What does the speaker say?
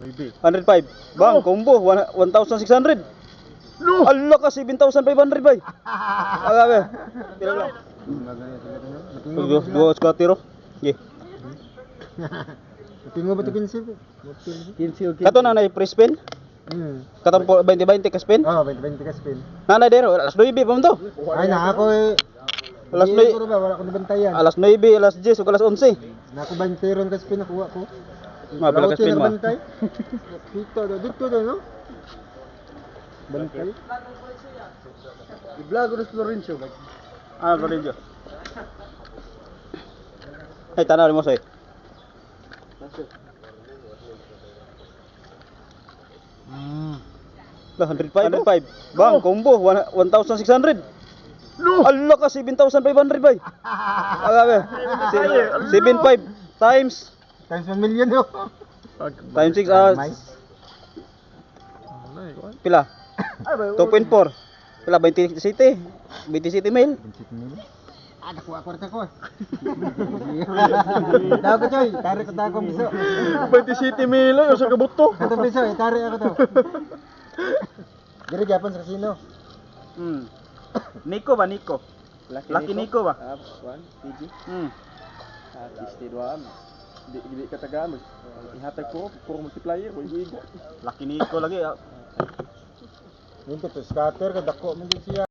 105. Bang, combo 1,600. No. Allah ka 7,500 bay. Aga. Pila lang. Dua ka tiro. Nggih. Tinggo ba 15? 15. Kato na nay press pin. Katong 20-20 ka spin. Oh, 20 ka spin. Nanay dero, alas 9 pa mo to. Ay na ako eh. Alas 9. Wala ko nabantayan. Alas 9, alas 10, ug alas 11. Na ako 20 ron ka spin nakuha ko. Mabala ka spin mo. Dito do no? Bantay. I-vlog ko Florencio. Ah, Florencio. Ay, tanaw mo soy. Lah 105. Bang, combo 1,600. No. Allah ka 7,500 bay. Aga. 75 times Times 1 million no. times 6 pila? 2.4. Pila 20 city? 20 city mil. Ah, nakuha ko ko. Daw ko choy, tarik ko ta ko biso. 20 city mil ay usa ka buto. Kato biso, tarik ako to. Diri gyapon sa casino. Nico ba Nico? Lucky Nico ba? One, PG. Istiduan. Di katagaan. Ihatag ko, puro multiplier, boy Lucky Nico lagi. Yung to scatter ka dako man din siya.